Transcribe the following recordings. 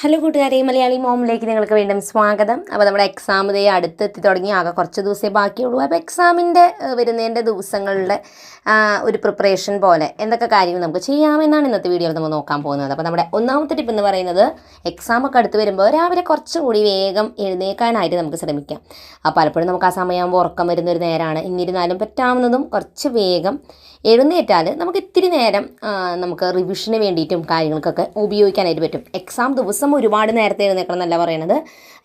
Hello കൂട്ടുകാരെ, മലയാളി മോമിലേക്ക് നിങ്ങൾക്ക് വീണ്ടും സ്വാഗതം. അപ്പോൾ നമ്മുടെ എക്സാം ഡേ അടുത്തെത്തി തുടങ്ങി. ആകെ കുറച്ച് ദിവസമേ ബാക്കിയുള്ളൂ. അപ്പോൾ എക്സാമിൻ്റെ വരുന്നതിൻ്റെ ദിവസങ്ങളുടെ ഒരു പ്രിപ്പറേഷൻ പോലെ എന്തൊക്കെ കാര്യങ്ങൾ നമുക്ക് ചെയ്യാമെന്നാണ് ഇന്നത്തെ വീഡിയോയിൽ നമ്മൾ നോക്കാൻ പോകുന്നത്. അപ്പോൾ നമ്മുടെ ഒന്നാമത്തെ ടിപ്പ് എന്ന് പറയുന്നത്, എക്സാമൊക്കെ അടുത്ത് വരുമ്പോൾ രാവിലെ കുറച്ചുകൂടി വേഗം എഴുന്നേൽക്കാനായിട്ട് നമുക്ക് ശ്രമിക്കാം. പലപ്പോഴും നമുക്ക് ആ സമയമാകുമ്പോൾ ഉറക്കം വരുന്നൊരു നേരമാണ്. എന്നിരുന്നാലും പറ്റാവുന്നതും കുറച്ച് വേഗം എഴുന്നേറ്റാൽ നമുക്ക് ഇത്തിരി നേരം നമുക്ക് റിവിഷന് വേണ്ടിയിട്ടും കാര്യങ്ങൾക്കൊക്കെ ഉപയോഗിക്കാനായിട്ട് പറ്റും. എക്സാം ദിവസം ഒരുപാട് നേരത്തെ എഴുന്നേക്കണം എന്നല്ല പറയണത്.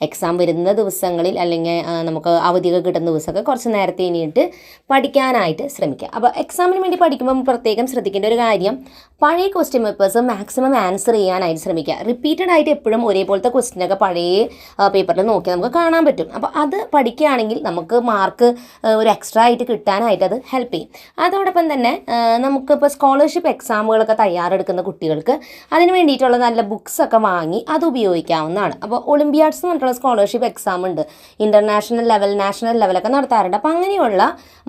എക്സാം വരുന്ന ദിവസങ്ങളിൽ അല്ലെങ്കിൽ നമുക്ക് അവധിയൊക്കെ കിട്ടുന്ന ദിവസമൊക്കെ കുറച്ച് നേരത്തെ എണീറ്റ് പഠിക്കാനായിട്ട് ശ്രമിക്കുക. അപ്പോൾ എക്സാമിന് വേണ്ടി പഠിക്കുമ്പോൾ പ്രത്യേകം ശ്രദ്ധിക്കേണ്ട ഒരു കാര്യം, പഴയ ക്വസ്റ്റ്യൻ പേപ്പേഴ്സ് മാക്സിമം ആൻസർ ചെയ്യാനായിട്ട് ശ്രമിക്കുക. റിപ്പീറ്റഡ് ആയിട്ട് എപ്പോഴും ഒരേപോലത്തെ ക്വസ്റ്റ്യനൊക്കെ പഴയ പേപ്പറിൽ നോക്കി നമുക്ക് കാണാൻ പറ്റും. അപ്പോൾ അത് പഠിക്കുകയാണെങ്കിൽ നമുക്ക് മാർക്ക് ഒരു എക്സ്ട്രാ ആയിട്ട് കിട്ടാനായിട്ട് അത് ഹെൽപ്പ് ചെയ്യും. അതോടൊപ്പം തന്നെ നമുക്കിപ്പോൾ സ്കോളർഷിപ്പ് എക്സാമുകളൊക്കെ തയ്യാറെടുക്കുന്ന കുട്ടികൾക്ക് അതിന് വേണ്ടിയിട്ടുള്ള നല്ല ബുക്സൊക്കെ വാങ്ങി അത് ഉപയോഗിക്കാവുന്നതാണ്. അപ്പോൾ ഒളിമ്പിയാഡ്സ് എന്ന് പറഞ്ഞിട്ടുള്ള സ്കോളർഷിപ്പ് എക്സാം ഉണ്ട്. ഇൻ്റർനാഷണൽ ലെവൽ, നാഷണൽ ലെവലൊക്കെ നടത്താറുണ്ട്. അപ്പോൾ അങ്ങനെയുള്ള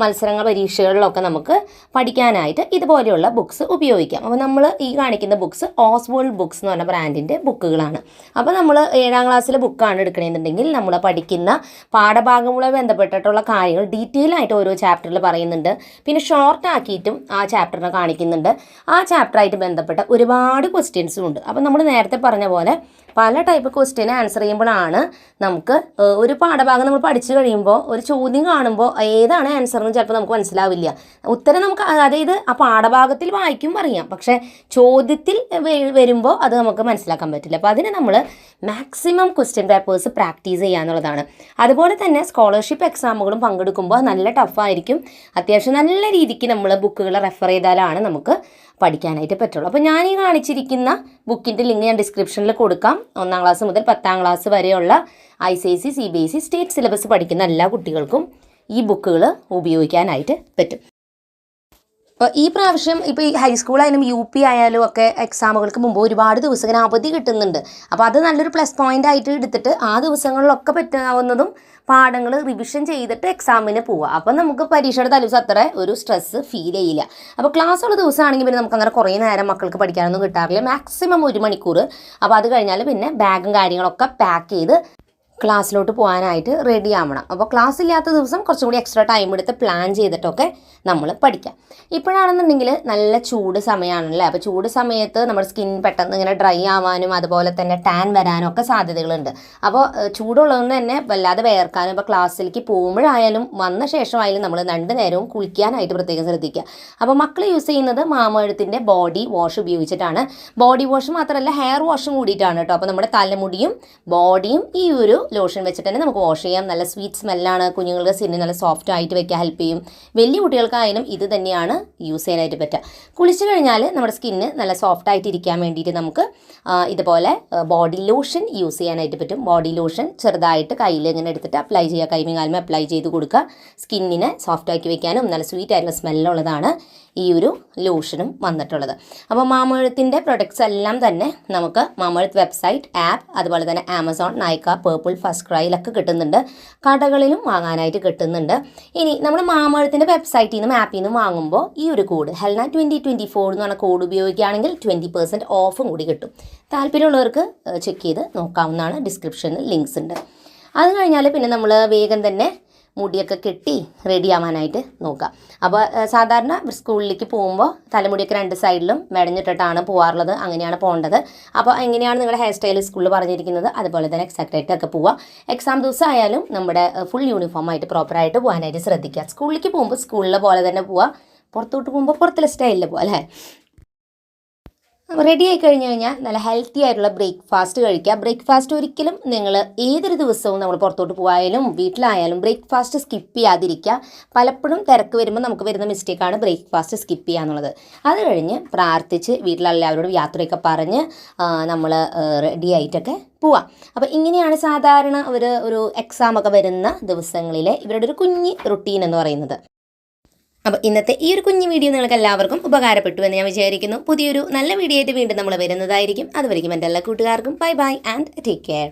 മത്സരങ്ങൾ, പരീക്ഷകളിലൊക്കെ നമുക്ക് പഠിക്കാനായിട്ട് ഇതുപോലെയുള്ള ബുക്സ് ഉപയോഗിക്കാം. അപ്പോൾ നമ്മൾ ഈ കാണിക്കുന്ന ബുക്സ് ഓസ്വേൾഡ് ബുക്സ് എന്ന് പറഞ്ഞ ബ്രാൻഡിൻ്റെ ബുക്കുകളാണ്. അപ്പോൾ നമ്മൾ 7ാം ക്ലാസ്സിലെ ബുക്കാണ് എടുക്കണമെന്നുണ്ടെങ്കിൽ നമ്മൾ പഠിക്കുന്ന പാഠഭാഗങ്ങളുമായി ബന്ധപ്പെട്ടിട്ടുള്ള കാര്യങ്ങൾ ഡീറ്റെയിൽ ആയിട്ട് ഓരോ ചാപ്റ്ററിൽ പറയുന്നുണ്ട്. പിന്നെ ഷോർട്ട് ആക്കിയിട്ടും ആ ചാപ്റ്ററിനെ കാണിക്കുന്നുണ്ട്. ആ ചാപ്റ്ററായിട്ട് ബന്ധപ്പെട്ട ഒരുപാട് ക്വസ്റ്റ്യൻസും ഉണ്ട്. അപ്പോൾ നമ്മൾ നേരത്തെ പറഞ്ഞ പോലെ പല ടൈപ്പ് ക്വസ്റ്റ്യന് ആൻസർ ചെയ്യുമ്പോഴാണ് നമുക്ക് ഒരു പാഠഭാഗം നമ്മൾ പഠിച്ചു കഴിയുമ്പോൾ ഒരു ചോദ്യം കാണുമ്പോൾ ഏതാണ് ആൻസർ എന്ന് ചിലപ്പോൾ നമുക്ക് മനസ്സിലാവില്ല. ഉത്തരം നമുക്ക്, അതായത് ആ പാഠഭാഗത്തിൽ വായിക്കും അറിയാം, പക്ഷേ ചോദ്യത്തിൽ വരുമ്പോൾ അത് നമുക്ക് മനസ്സിലാക്കാൻ പറ്റില്ല. അപ്പോൾ അതിന് നമ്മൾ മാക്സിമം ക്വസ്റ്റ്യൻ പേപ്പേഴ്സ് പ്രാക്ടീസ് ചെയ്യുക എന്നുള്ളതാണ്. അതുപോലെ തന്നെ സ്കോളർഷിപ്പ് എക്സാമുകളും പങ്കെടുക്കുമ്പോൾ നല്ല ടഫായിരിക്കും. അത്യാവശ്യം നല്ല രീതിക്ക് നമ്മൾ ബുക്കുകൾ റെഫർ ചെയ്താലാണ് നമുക്ക് പഠിക്കാനായിട്ട് പറ്റുള്ളൂ. അപ്പോൾ ഞാൻ ഈ കാണിച്ചിരിക്കുന്ന ബുക്കിൻ്റെ ലിങ്ക് ഞാൻ ഡിസ്ക്രിപ്ഷനിൽ കൊടുക്കാം. 1ാം ക്ലാസ് മുതൽ 10ാം ക്ലാസ് വരെയുള്ള ICSE, CBSE സ്റ്റേറ്റ് സിലബസ് പഠിക്കുന്ന എല്ലാ കുട്ടികൾക്കും ഈ ബുക്കുകൾ ഉപയോഗിക്കാനായിട്ട് പറ്റും. അപ്പോൾ ഈ പ്രാവശ്യം ഇപ്പോൾ ഈ ഹൈസ്കൂളായാലും UP ആയാലും ഒക്കെ എക്സാമുകൾക്ക് മുമ്പ് ഒരുപാട് ദിവസത്തിന് അവധി കിട്ടുന്നുണ്ട്. അപ്പോൾ അത് നല്ലൊരു പ്ലസ് പോയിൻ്റ് ആയിട്ട് എടുത്തിട്ട് ആ ദിവസങ്ങളിലൊക്കെ പറ്റാവുന്നതും പാഠങ്ങൾ റിവിഷൻ ചെയ്തിട്ട് എക്സാമിന് പോവുക. അപ്പം നമുക്ക് പരീക്ഷയുടെ തലേദിവസം അത്ര ഒരു സ്ട്രെസ്സ് ഫീൽ ചെയ്യില്ല. അപ്പോൾ ക്ലാസ്സുള്ള ദിവസമാണെങ്കിൽ പിന്നെ നമുക്ക് അങ്ങനെ കുറേ നേരം മക്കൾക്ക് പഠിക്കാനൊന്നും കിട്ടാറില്ല. മാക്സിമം 1 മണിക്കൂർ. അപ്പോൾ അത് കഴിഞ്ഞാൽ പിന്നെ ബാഗും കാര്യങ്ങളൊക്കെ പാക്ക് ചെയ്ത് ക്ലാസ്സിലോട്ട് പോകാനായിട്ട് റെഡി ആവണം. അപ്പോൾ ക്ലാസ് ഇല്ലാത്ത ദിവസം കുറച്ചും കൂടി എക്സ്ട്രാ ടൈം എടുത്ത് പ്ലാൻ ചെയ്തിട്ടൊക്കെ നമ്മൾ പഠിക്കാം. ഇപ്പോഴാണെന്നുണ്ടെങ്കിൽ നല്ല ചൂട് സമയമാണല്ലേ. അപ്പോൾ ചൂട് സമയത്ത് നമ്മുടെ സ്കിൻ പെട്ടെന്ന് ഇങ്ങനെ ഡ്രൈ ആവാനും അതുപോലെ തന്നെ ടാൻ വരാനും ഒക്കെ സാധ്യതകളുണ്ട്. അപ്പോൾ ചൂടുള്ളതുകൊണ്ട് തന്നെ വല്ലാതെ വേർക്കാനും, ഇപ്പോൾ ക്ലാസ്സിലേക്ക് പോകുമ്പോഴായാലും വന്ന ശേഷമായാലും നമ്മൾ 2 നേരവും കുളിക്കാനായിട്ട് പ്രത്യേകം ശ്രദ്ധിക്കുക. അപ്പോൾ മക്കൾ യൂസ് ചെയ്യുന്നത് മാമഎഴുത്തിൻ്റെ ബോഡി വാഷ് ഉപയോഗിച്ചിട്ടാണ്. ബോഡി വാഷ് മാത്രമല്ല, ഹെയർ വാഷും കൂടിയിട്ടാണ് കേട്ടോ. അപ്പോൾ നമ്മുടെ തലമുടിയും ബോഡിയും ഈ ഒരു ലോഷൻ വെച്ചിട്ട് തന്നെ നമുക്ക് വാഷ് ചെയ്യാം. നല്ല സ്വീറ്റ് സ്മെല്ലാണ്. കുഞ്ഞുങ്ങൾക്ക് സ്കിന്ന് നല്ല സോഫ്റ്റ് ആയിട്ട് വെക്കാൻ ഹെൽപ്പ് ചെയ്യും. വലിയ കുട്ടികൾക്കായാലും ഇത് തന്നെയാണ് യൂസ് ചെയ്യാനായിട്ട് പറ്റുക. കുളിച്ച് കഴിഞ്ഞാൽ നമ്മുടെ സ്കിന്ന് നല്ല സോഫ്റ്റ് ആയിട്ട് ഇരിക്കാൻ വേണ്ടിയിട്ട് നമുക്ക് ഇതുപോലെ ബോഡി ലോഷൻ യൂസ് ചെയ്യാനായിട്ട് പറ്റും. ബോഡി ലോഷൻ ചെറുതായിട്ട് കയ്യിൽ ഇങ്ങനെ എടുത്തിട്ട് അപ്ലൈ ചെയ്യുക. കൈമേൽ കാലുമേൽ അപ്ലൈ ചെയ്ത് കൊടുക്കുക. സ്കിന്നിനെ സോഫ്റ്റ് ആക്കി വെക്കാനും നല്ല സ്വീറ്റ് ആയിട്ടുള്ള സ്മെല്ലുള്ളതാണ് ഈ ഒരു ലോഷനും വന്നിട്ടുള്ളത്. അപ്പോൾ മാമഎഴുത്തിൻ്റെ പ്രൊഡക്ട്സ് എല്ലാം തന്നെ നമുക്ക് മാമഎഴുത്ത് വെബ്സൈറ്റ്, ആപ്പ്, അതുപോലെ തന്നെ ആമസോൺ, നൈക്ക, പേർപ്പിൾ, ഫസ്റ്റ് ക്രൈയിലൊക്കെ കിട്ടുന്നുണ്ട്. കടകളിലും വാങ്ങാനായിട്ട് കിട്ടുന്നുണ്ട്. ഇനി നമ്മൾ മാമഎഴുത്തിൻ്റെ വെബ്സൈറ്റിൽ നിന്നും ആപ്പിൽ നിന്നും വാങ്ങുമ്പോൾ ഈ ഒരു കോഡ് ഹെൽന 2024 എന്ന് പറഞ്ഞ കോഡ് ഉപയോഗിക്കുകയാണെങ്കിൽ 20% ഓഫും കൂടി കിട്ടും. താല്പര്യമുള്ളവർക്ക് ചെക്ക് ചെയ്ത് നോക്കാവുന്നതാണ്. ഡിസ്ക്രിപ്ഷനിൽ ലിങ്ക്സ് ഉണ്ട്. അത് കഴിഞ്ഞാൽ പിന്നെ നമ്മൾ വേഗം തന്നെ മുടിയൊക്കെ കെട്ടി റെഡി ആവാനായിട്ട് നോക്കുക. അപ്പോൾ സാധാരണ സ്കൂളിലേക്ക് പോകുമ്പോൾ തലമുടിയൊക്കെ 2 സൈഡിലും മെടഞ്ഞിട്ടിട്ടാണ് പോകാറുള്ളത്. അങ്ങനെയാണ് പോകേണ്ടത്. അപ്പോൾ എങ്ങനെയാണ് നിങ്ങളുടെ ഹെയർ സ്റ്റൈൽ സ്കൂളിൽ പറഞ്ഞിരിക്കുന്നത് അതുപോലെ തന്നെ എക്സാക്റ്റായിട്ടൊക്കെ പോവുക. എക്സാം ദിവസം ആയാലും നമ്മുടെ ഫുൾ യൂണിഫോം ആയിട്ട് പ്രോപ്പറായിട്ട് പോകാനായിട്ട് ശ്രദ്ധിക്കുക. സ്കൂളിലേക്ക് പോകുമ്പോൾ സ്കൂളിലെ പോലെ തന്നെ പോവുക. പുറത്തോട്ട് പോകുമ്പോൾ പുറത്തുള്ള സ്റ്റൈലിൽ പോവുക അല്ലേ. റെഡി ആയി കഴിഞ്ഞ് കഴിഞ്ഞാൽ നല്ല ഹെൽത്തി ആയിട്ടുള്ള ബ്രേക്ക്ഫാസ്റ്റ് കഴിക്കുക. ബ്രേക്ക്ഫാസ്റ്റ് ഒരിക്കലും നിങ്ങൾ ഏതൊരു ദിവസവും നമ്മൾ പുറത്തോട്ട് പോയാലും വീട്ടിലായാലും ബ്രേക്ക്ഫാസ്റ്റ് സ്കിപ്പ് ചെയ്യാതിരിക്കുക. പലപ്പോഴും തിരക്ക് വരുമ്പോൾ നമുക്ക് വരുന്ന മിസ്റ്റേക്കാണ് ബ്രേക്ക്ഫാസ്റ്റ് സ്കിപ്പ് ചെയ്യുക എന്നുള്ളത്. അത് കഴിഞ്ഞ് പ്രാർത്ഥിച്ച് വീട്ടിലെല്ലാവരോടും യാത്രയൊക്കെ പറഞ്ഞ് നമ്മൾ റെഡി ആയിട്ടൊക്കെ പോവാം. അപ്പോൾ ഇങ്ങനെയാണ് സാധാരണ ഒരു എക്സാമൊക്കെ വരുന്ന ദിവസങ്ങളിലെ ഇവരുടെ ഒരു കുഞ്ഞ് റുട്ടീൻ എന്ന് പറയുന്നത്. അപ്പോൾ ഇന്നത്തെ ഈ ഒരു കുഞ്ഞു വീഡിയോ നിങ്ങൾക്ക് എല്ലാവർക്കും ഉപകാരപ്പെട്ടു എന്ന് ഞാൻ വിചാരിക്കുന്നു. പുതിയൊരു നല്ല വീഡിയോ ആയിട്ട് വീണ്ടും നമ്മൾ വരുന്നതായിരിക്കും. അതുവരെയും എൻ്റെ എല്ലാ കൂട്ടുകാർക്കും bye bye and take care.